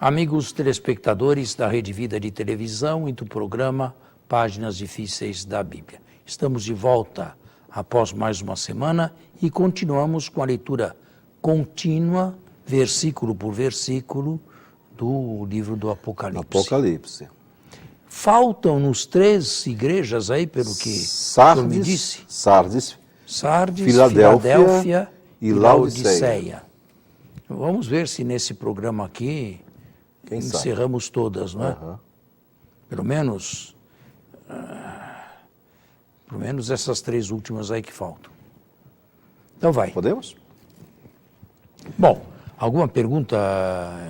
Amigos telespectadores da Rede Vida de Televisão e do programa Páginas Difíceis da Bíblia. Estamos de volta após mais uma semana e continuamos com a leitura contínua, versículo por versículo, do livro do Apocalipse. Faltam-nos 3 igrejas aí, pelo que o senhor me disse. Sardes, Filadélfia e Laodiceia. Laodiceia. Vamos ver se nesse programa aqui encerramos todas, não é? Uhum. Pelo menos essas 3 últimas aí que faltam. Então vai. Podemos? Bom, alguma pergunta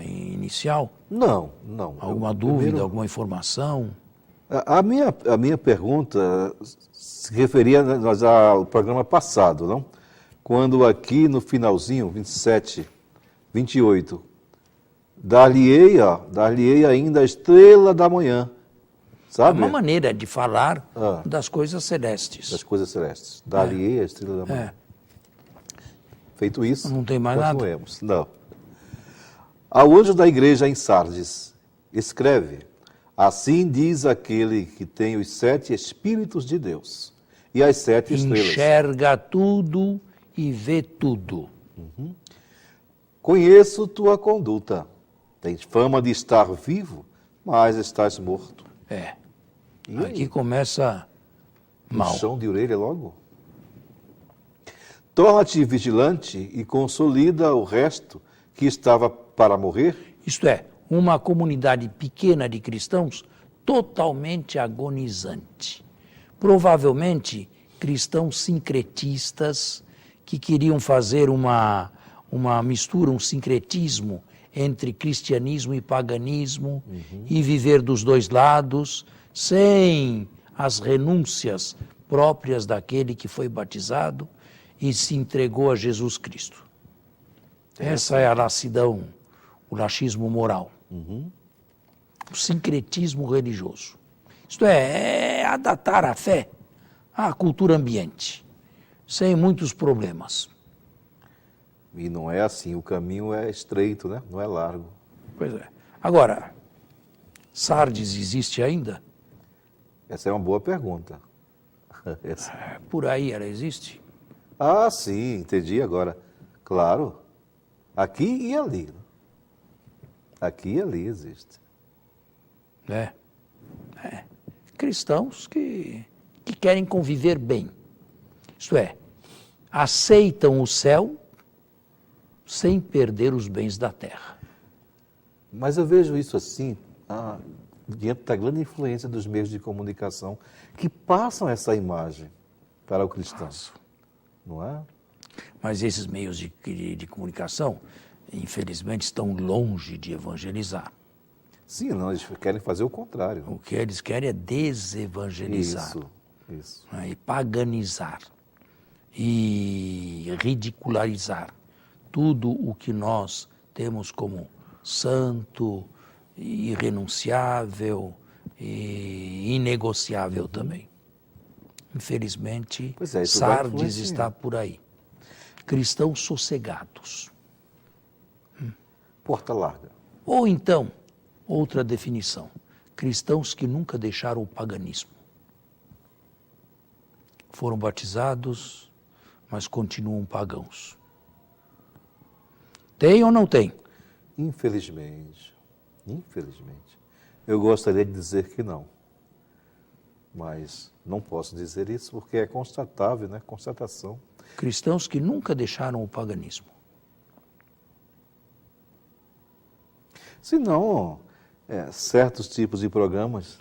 inicial? Não. Alguma dúvida, alguma informação? A minha pergunta se referia ao programa passado, não? Quando aqui no finalzinho, 27, 28, dar-lhe-ei ainda a estrela da manhã, sabe? É uma maneira de falar das coisas celestes. Das coisas celestes. Dar-lhe-ei a estrela da manhã. Feito isso, não tem mais continuemos. Não. Ao anjo da igreja em Sardes, escreve: assim diz aquele que tem os 7 Espíritos de Deus e as 7 estrelas. Enxerga tudo e vê tudo. Uhum. Conheço tua conduta. Tens fama de estar vivo, mas estás morto. Aqui começa mal. Puxão de orelha logo. Torna-te vigilante e consolida o resto que estava para morrer. Isto é, uma comunidade pequena de cristãos totalmente agonizante. Provavelmente cristãos sincretistas que queriam fazer uma mistura, um sincretismo entre cristianismo e paganismo e viver dos dois lados, sem as renúncias próprias daquele que foi batizado e se entregou a Jesus Cristo. Essa é a lassidão, o laxismo moral, o sincretismo religioso. Isto é adaptar a fé à cultura ambiente, sem muitos problemas. E não é assim, o caminho é estreito, né? Não é largo. Pois é. Agora, Sardes existe ainda? Essa é uma boa pergunta. Por aí ela existe? Ah, sim, entendi agora. Claro, aqui e ali. Aqui e ali existe. Cristãos que querem conviver bem. Isto é, aceitam o céu sem perder os bens da terra. Mas eu vejo isso assim, diante da grande influência dos meios de comunicação que passam essa imagem para o cristão. Não é? Mas esses meios de comunicação, infelizmente, estão longe de evangelizar. Sim, não, eles querem fazer o contrário. O que eles querem é desevangelizar. Isso. E paganizar. E ridicularizar tudo o que nós temos como santo, irrenunciável e inegociável também. Infelizmente, Sardes está por aí. Cristãos sossegados. Porta larga. Ou então, outra definição, cristãos que nunca deixaram o paganismo. Foram batizados, mas continuam pagãos. Tem ou não tem? Infelizmente. Eu gostaria de dizer que não. Mas não posso dizer isso porque é constatável, né? Constatação. Cristãos que nunca deixaram o paganismo. Senão, certos tipos de programas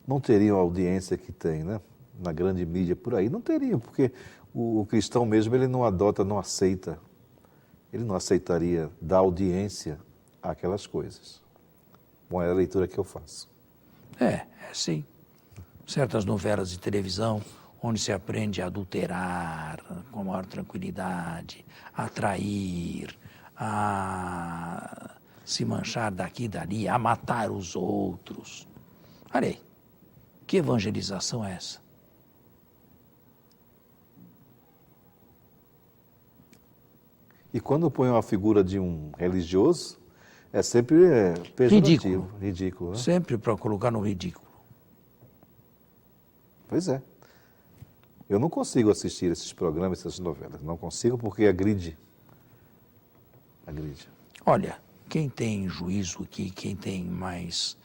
não teriam a audiência que tem, né? Na grande mídia por aí. Não teriam, porque o cristão mesmo, ele não adota, não aceita. Ele não aceitaria dar audiência àquelas coisas. Bom, é a leitura que eu faço. Sim. Certas novelas de televisão, onde se aprende a adulterar com a maior tranquilidade, a trair, a se manchar daqui e dali, a matar os outros. Olha aí, que evangelização é essa? E quando põe a figura de um religioso, É sempre pejorativo, ridículo, né? Sempre para colocar no ridículo. Pois é. Eu não consigo assistir esses programas, essas novelas. Não consigo porque agride. Agride. Olha, quem tem juízo aqui, quem tem mais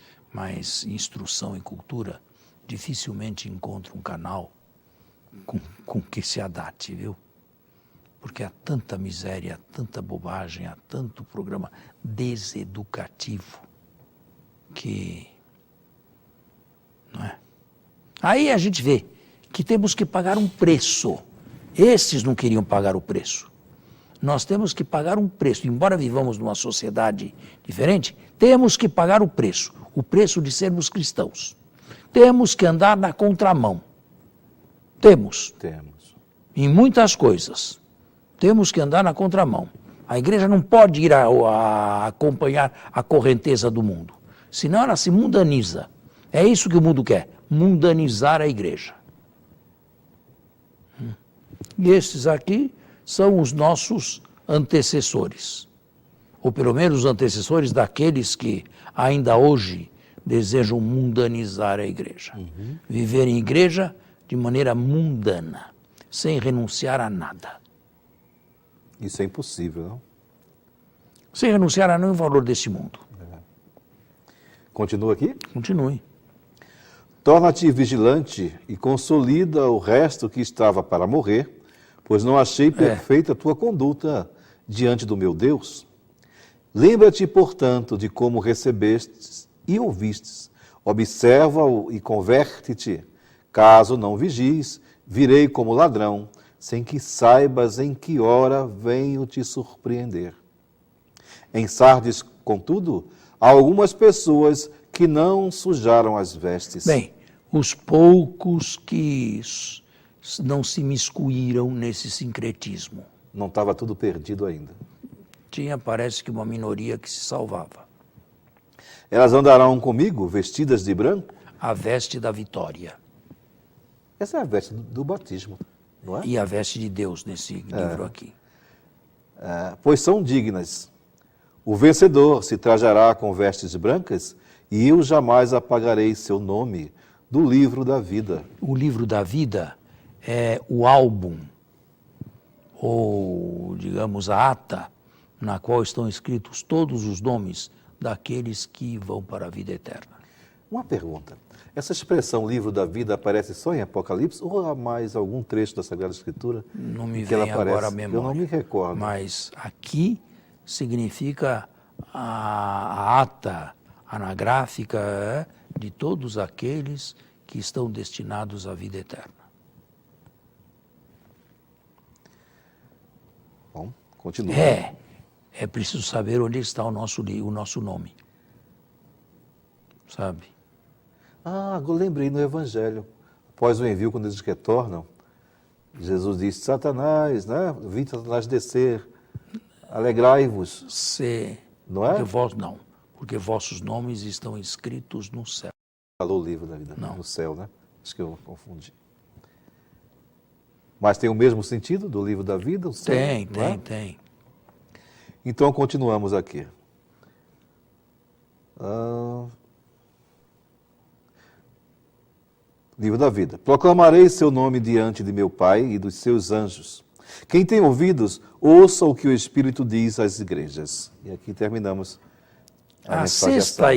instrução e cultura, dificilmente encontra um canal com que se adapte, viu? Porque há tanta miséria, há tanta bobagem, há tanto programa deseducativo que... Não é? Aí a gente vê que temos que pagar um preço. Estes não queriam pagar o preço. Nós temos que pagar um preço. Embora vivamos numa sociedade diferente, temos que pagar o preço de sermos cristãos. Temos que andar na contramão. Temos. Em muitas coisas. Temos que andar na contramão. A igreja não pode ir a acompanhar a correnteza do mundo. Senão ela se mundaniza. É isso que o mundo quer, mundanizar a igreja. E estes aqui são os nossos antecessores. Ou pelo menos os antecessores daqueles que ainda hoje desejam mundanizar a igreja. Viver em igreja de maneira mundana, sem renunciar a nada. Isso é impossível, não? Sem renunciar a nenhum valor desse mundo. Continua aqui? Continue. Torna-te vigilante e consolida o resto que estava para morrer, pois não achei perfeita a tua conduta diante do meu Deus. Lembra-te, portanto, de como recebestes e ouvistes. Observa-o e converte-te. Caso não vigies, virei como ladrão, sem que saibas em que hora venho te surpreender. Em Sardes, contudo, há algumas pessoas que não sujaram as vestes. Bem, os poucos que não se miscuíram nesse sincretismo. Não estava tudo perdido ainda. Tinha, parece que, uma minoria que se salvava. Elas andarão comigo, vestidas de branco? A veste da vitória. Essa é a veste do batismo, não é? E a veste de Deus nesse livro aqui. Pois são dignas. O vencedor se trajará com vestes brancas e eu jamais apagarei seu nome do livro da vida. O livro da vida é o álbum, ou, digamos, a ata, na qual estão escritos todos os nomes daqueles que vão para a vida eterna. Uma pergunta. Essa expressão livro da vida aparece só em Apocalipse ou há mais algum trecho da Sagrada Escritura Não me que ela vem aparece? agora a memória. Eu não me recordo. Mas aqui significa a ata anagráfica de todos aqueles que estão destinados à vida eterna. Bom, continua. É preciso saber onde está o nosso nome. Sabe? Eu lembrei no Evangelho. Após o envio, quando eles retornam, Jesus disse, Satanás, né? Vi Satanás descer, alegrai-vos. Não é? Porque vossos nomes estão escritos no céu. Falou o livro da vida, Não. no céu, né? Acho que eu confundi. Mas tem o mesmo sentido do livro da vida? O céu, Tem. Então, continuamos aqui. Livro da vida. Proclamarei seu nome diante de meu Pai e dos seus anjos. Quem tem ouvidos, ouça o que o Espírito diz às igrejas. E aqui terminamos A sexta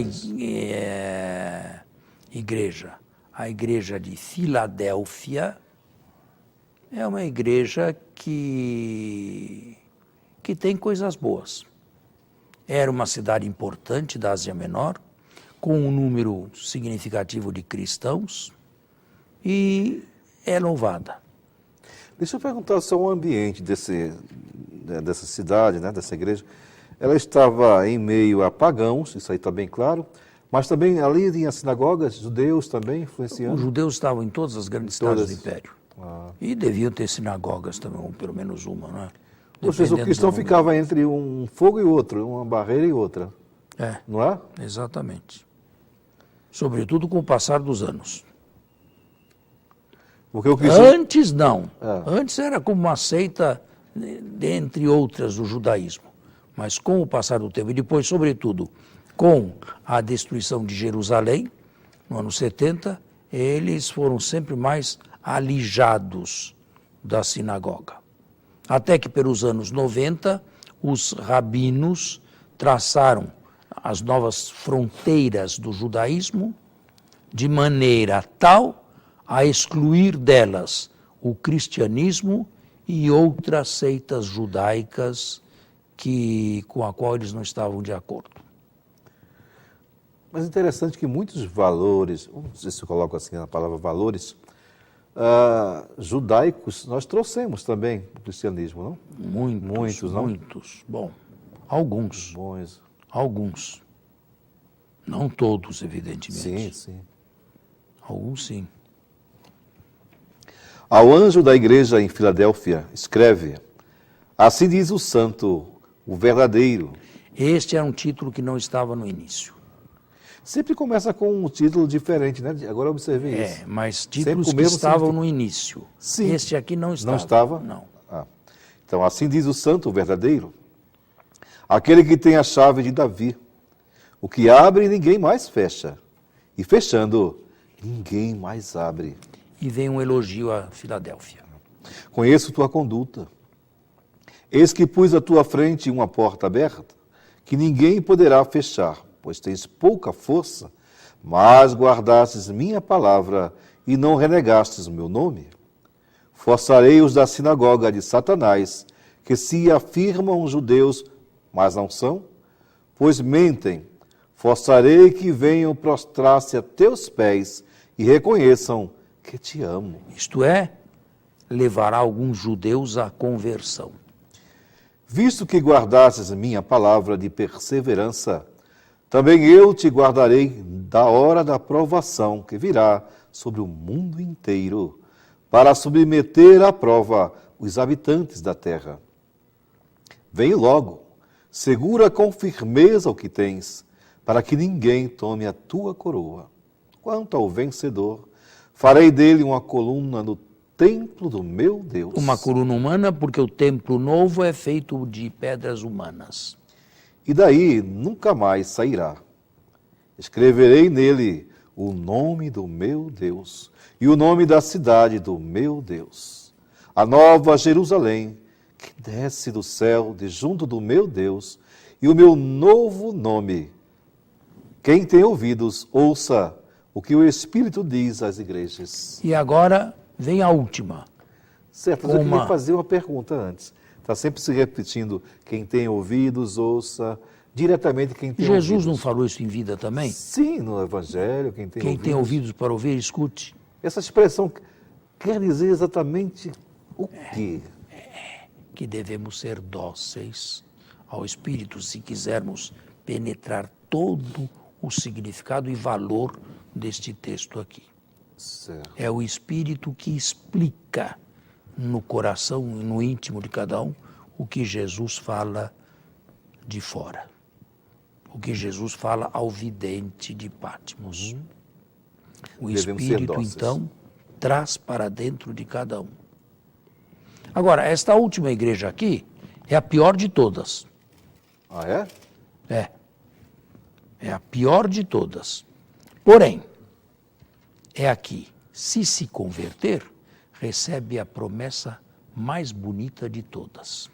igreja, a igreja de Filadélfia, é uma igreja que tem coisas boas. Era uma cidade importante da Ásia Menor, com um número significativo de cristãos, e é louvada. Deixa eu perguntar só o ambiente dessa cidade, né, dessa igreja. Ela estava em meio a pagãos, isso aí está bem claro, mas também ali tinha sinagogas, judeus também influenciando. Os judeus estavam em todas as grandes cidades do Império. E deviam ter sinagogas também, ou pelo menos uma, não é? Ou seja, o cristão ficava entre um fogo e outro, uma barreira e outra. Não é? Exatamente. Sobretudo com o passar dos anos. Porque o cristão... Antes não. Antes era como uma seita, dentre outras, do judaísmo. Mas com o passar do tempo, e depois, sobretudo, com a destruição de Jerusalém, no ano 70, eles foram sempre mais alijados da sinagoga. Até que, pelos anos 90, os rabinos traçaram as novas fronteiras do judaísmo de maneira tal a excluir delas o cristianismo e outras seitas judaicas com a qual eles não estavam de acordo. Mas é interessante que muitos valores, não sei se eu coloco assim a palavra valores, judaicos, nós trouxemos também para o cristianismo, não? Muitos, não? Muitos. Bom, alguns. Bons. Alguns. Não todos, evidentemente. Sim, sim. Alguns sim. Ao anjo da igreja em Filadélfia, escreve: assim diz o santo, o verdadeiro. Este era um título que não estava no início. Sempre começa com um título diferente, né? Agora eu observei isso. Mas títulos que mesmo estavam no início. Sim. Este aqui não estava. Não estava? Não. Então, assim diz o santo, o verdadeiro, aquele que tem a chave de Davi, o que abre ninguém mais fecha, e fechando, ninguém mais abre. E vem um elogio a Filadélfia. Conheço tua conduta. Eis que pus à tua frente uma porta aberta, que ninguém poderá fechar, pois tens pouca força, mas guardastes minha palavra e não renegastes o meu nome. Forçarei os da sinagoga de Satanás, que se afirmam judeus, mas não são, pois mentem. Forçarei que venham prostrar-se a teus pés e reconheçam que te amo. Isto é, levará alguns judeus à conversão. Visto que guardastes minha palavra de perseverança, também eu te guardarei da hora da provação que virá sobre o mundo inteiro, para submeter à prova os habitantes da terra. Vem logo, segura com firmeza o que tens, para que ninguém tome a tua coroa. Quanto ao vencedor, farei dele uma coluna no templo do meu Deus. Uma coluna humana, porque o templo novo é feito de pedras humanas. E daí nunca mais sairá. Escreverei nele o nome do meu Deus e o nome da cidade do meu Deus, a nova Jerusalém, que desce do céu de junto do meu Deus, e o meu novo nome. Quem tem ouvidos, ouça o que o Espírito diz às igrejas. E agora vem a última. Certo, mas eu queria fazer uma pergunta antes. Está sempre se repetindo, quem tem ouvidos, ouça, diretamente quem tem ouvidos. Jesus não falou isso em vida também? Sim, no Evangelho, quem tem ouvidos para ouvir, escute. Essa expressão quer dizer exatamente o quê? Que devemos ser dóceis ao Espírito se quisermos penetrar todo o significado e valor deste texto aqui. Certo. É o Espírito que explica no coração e no íntimo de cada um o que Jesus fala de fora. O que Jesus fala ao vidente de Patmos. O Espírito, então, traz para dentro de cada um. Agora, esta última igreja aqui é a pior de todas. Ah, é? É a pior de todas. Porém, é aqui, se converter, recebe a promessa mais bonita de todas.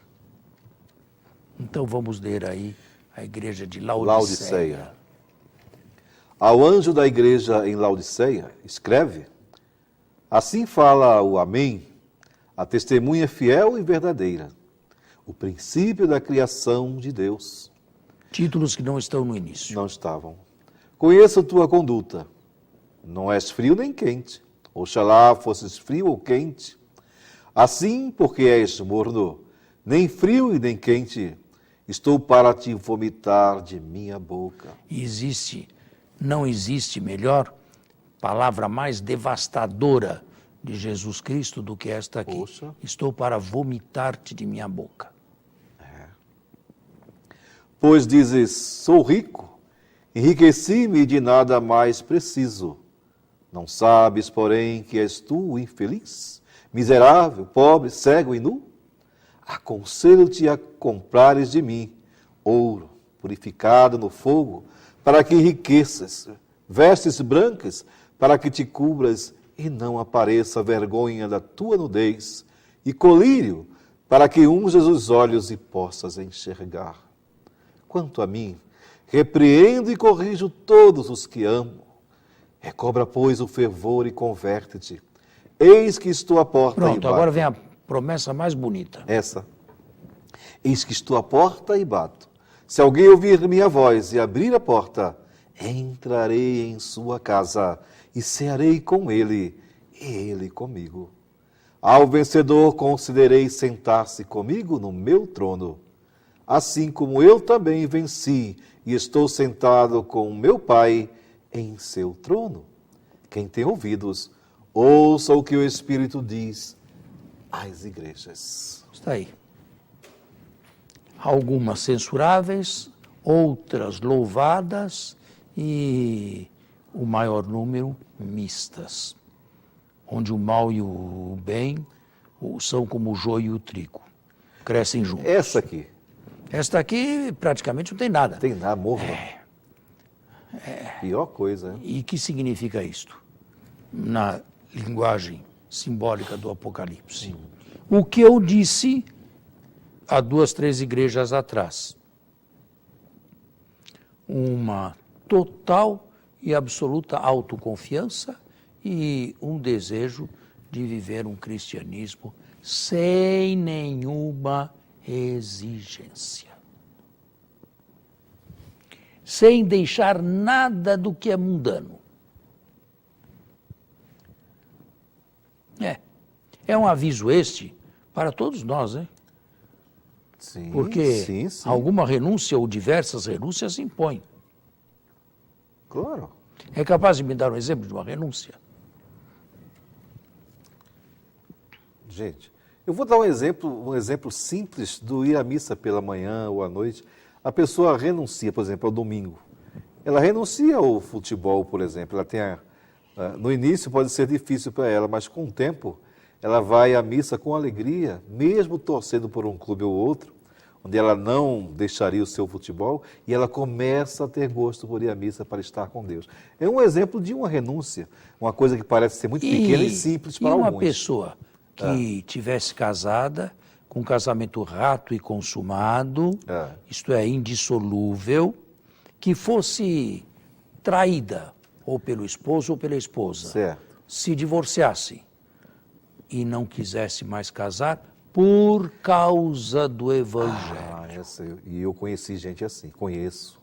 Então vamos ler aí a igreja de Laodiceia. Ao anjo da igreja em Laodiceia, escreve: assim fala o Amém, a testemunha fiel e verdadeira, o princípio da criação de Deus. Títulos que não estão no início. Não estavam. Conheço tua conduta. Não és frio nem quente. Oxalá fosses frio ou quente. Assim, porque és morno, nem frio e nem quente, estou para te vomitar de minha boca. Não existe melhor palavra mais devastadora de Jesus Cristo do que esta aqui. Poxa. Estou para vomitar-te de minha boca. Pois dizes, sou rico, enriqueci-me e de nada mais preciso. Não sabes, porém, que és tu o infeliz, miserável, pobre, cego e nu? Aconselho-te a comprares de mim ouro, purificado no fogo, para que enriqueças, vestes brancas, para que te cubras e não apareça a vergonha da tua nudez, e colírio, para que unjas os olhos e possas enxergar. Quanto a mim, repreendo e corrijo todos os que amo. Recobra, pois, o fervor e converte-te. Eis que estou à porta e bato. Pronto, agora vem a promessa mais bonita. Essa. Eis que estou à porta e bato. Se alguém ouvir minha voz e abrir a porta, entrarei em sua casa e cearei com ele e ele comigo. Ao vencedor considerei sentar-se comigo no meu trono, assim como eu também venci e estou sentado com meu Pai em seu trono. Quem tem ouvidos, ouça o que o Espírito diz às igrejas. Está aí. Algumas censuráveis, outras louvadas e o maior número mistas, onde o mal e o bem são como o joio e o trigo, crescem juntos. Essa aqui. Esta aqui praticamente não tem nada. Tem nada, morro. Pior coisa, hein? E que significa isto? Na linguagem simbólica do Apocalipse. O que eu disse há 2, 3 igrejas atrás. Uma total e absoluta autoconfiança e um desejo de viver um cristianismo sem nenhuma exigência. Sem deixar nada do que é mundano. É um aviso este para todos nós, hein? Sim, Porque sim. alguma renúncia ou diversas renúncias se impõem. Claro. É capaz de me dar um exemplo de uma renúncia? Gente, eu vou dar um exemplo simples do ir à missa pela manhã ou à noite. A pessoa renuncia, por exemplo, ao domingo. Ela renuncia ao futebol, por exemplo. Ela tem no início pode ser difícil para ela, mas com o tempo ela vai à missa com alegria, mesmo torcendo por um clube ou outro, onde ela não deixaria o seu futebol, e ela começa a ter gosto por ir à missa para estar com Deus. É um exemplo de uma renúncia, uma coisa que parece ser muito pequena e simples para alguns. E uma pessoa que tivesse casada, com um casamento rato e consumado, isto é, indissolúvel, que fosse traída, ou pelo esposo ou pela esposa, certo, se divorciasse e não quisesse mais casar por causa do Evangelho. E eu conheci gente assim, conheço.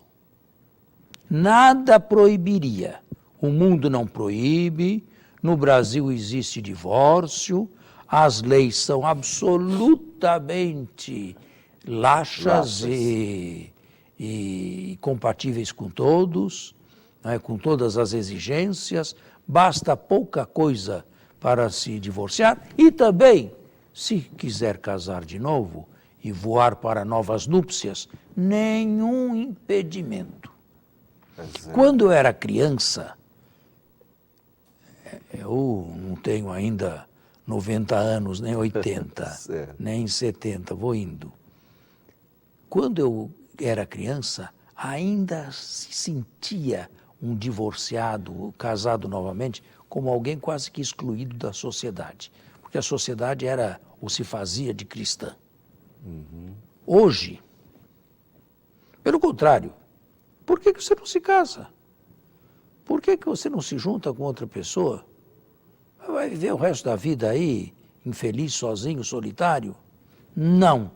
Nada proibiria. O mundo não proíbe, no Brasil existe divórcio, as leis são absolutamente laxas e compatíveis com todos, né, com todas as exigências, basta pouca coisa para se divorciar e também, se quiser casar de novo e voar para novas núpcias, nenhum impedimento. Quando eu era criança, eu não tenho ainda 90 anos, nem 80, nem 70, vou indo. Quando eu era criança, ainda se sentia um divorciado, casado novamente, como alguém quase que excluído da sociedade. Porque a sociedade era, ou se fazia de cristã. Hoje, pelo contrário, por que você não se casa? Por que você não se junta com outra pessoa? Vai viver o resto da vida aí, infeliz, sozinho, solitário? Não,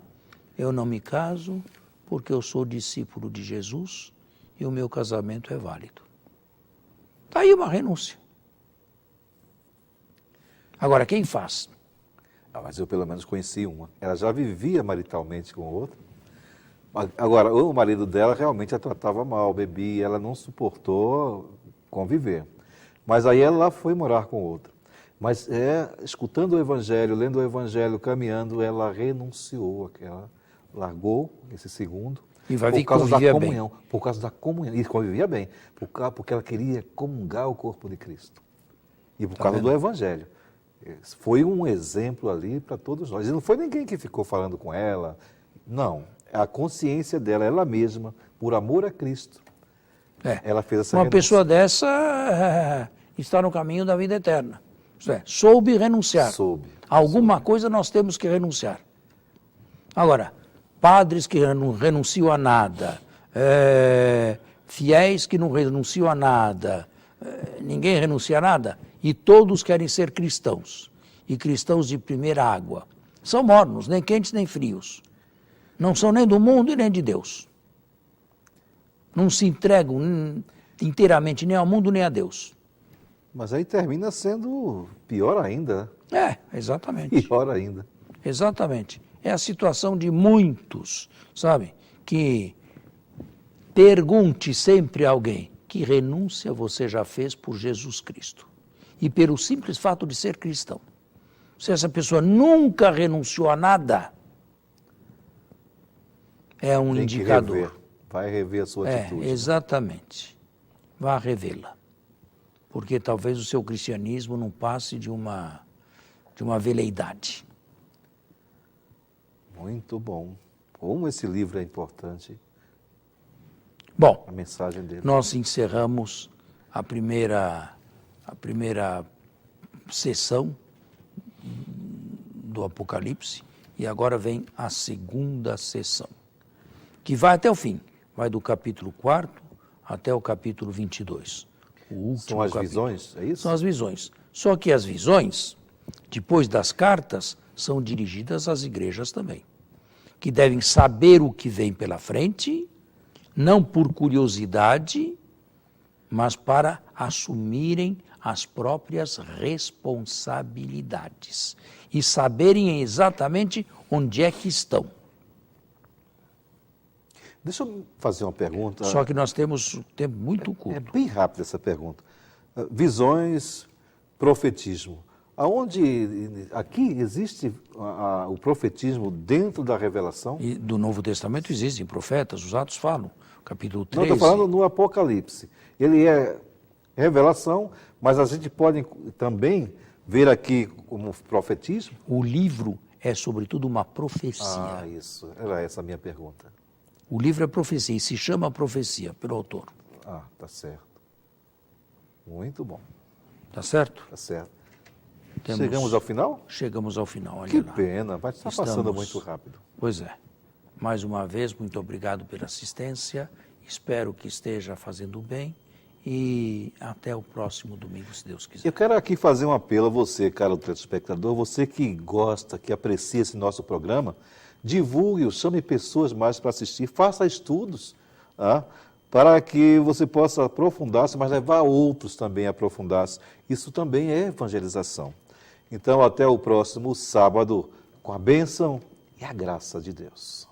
eu não me caso porque eu sou discípulo de Jesus e o meu casamento é válido. Está aí uma renúncia. Agora, quem faz? Mas eu pelo menos conheci uma. Ela já vivia maritalmente com o outro. Agora, o marido dela realmente a tratava mal, bebia, ela não suportou conviver. Mas aí ela foi morar com outro. Mas escutando o Evangelho, lendo o Evangelho, caminhando, ela renunciou, ela largou esse segundo. E vai vir por causa da comunhão. Bem. Por causa da comunhão. E convivia bem. Porque ela queria comungar o corpo de Cristo. E por causa do Evangelho. Foi um exemplo ali para todos nós. E não foi ninguém que ficou falando com ela. Não. a consciência dela, ela mesma, por amor a Cristo, ela fez essa Uma renúncia. pessoa dessa está no caminho da vida eterna. Isto é, soube renunciar. Soube. Alguma coisa nós temos que renunciar. Agora, padres que não renunciam a nada, fiéis que não renunciam a nada, ninguém renuncia a nada, e todos querem ser cristãos, e cristãos de primeira água. São mornos, nem quentes nem frios. Não são nem do mundo e nem de Deus. Não se entregam inteiramente nem ao mundo nem a Deus. Mas aí termina sendo pior ainda. Exatamente. Pior ainda. Exatamente. É a situação de muitos, sabe? Que pergunte sempre a alguém: que renúncia você já fez por Jesus Cristo? E pelo simples fato de ser cristão. Se essa pessoa nunca renunciou a nada, é um Tem indicador. que rever. Vai rever a sua atitude. Exatamente. Vá revê-la. Porque talvez o seu cristianismo não passe de uma veleidade. Muito bom. Como esse livro é importante. Bom, A mensagem dele. nós encerramos a primeira sessão do Apocalipse e agora vem a segunda sessão, que vai até o fim, vai do capítulo 4 até o capítulo 22. O último São as capítulo. visões, é isso? São as visões. Só que as visões, depois das cartas, são dirigidas às igrejas também, que devem saber o que vem pela frente, não por curiosidade, mas para assumirem as próprias responsabilidades e saberem exatamente onde é que estão. Deixa eu fazer uma pergunta. Só que nós temos um tempo muito É curto. bem rápida essa pergunta. Visões, profetismo. Aqui existe o profetismo dentro da revelação? E do Novo Testamento existem profetas, os Atos falam, capítulo Não, 13. estou falando no Apocalipse. Ele é revelação, mas a gente pode também ver aqui como profetismo? O livro é, sobretudo, uma profecia. Ah, isso. Era essa a minha pergunta. O livro é profecia e se chama profecia pelo autor. Ah, tá certo. Muito bom. Tá certo? Tá certo. Temos- Chegamos ao final? Chegamos ao final, olha Que lá. pena, vai estar passando Estamos- muito rápido. Pois é. Mais uma vez, muito obrigado pela assistência. Espero que esteja fazendo bem. E até o próximo domingo, se Deus quiser. Eu quero aqui fazer um apelo a você, caro telespectador, você que gosta, que aprecia esse nosso programa, divulgue-o, chame pessoas mais para assistir, faça estudos, para que você possa aprofundar-se, mas levar outros também a aprofundar-se. Isso também é evangelização. Então, até o próximo sábado, com a bênção e a graça de Deus.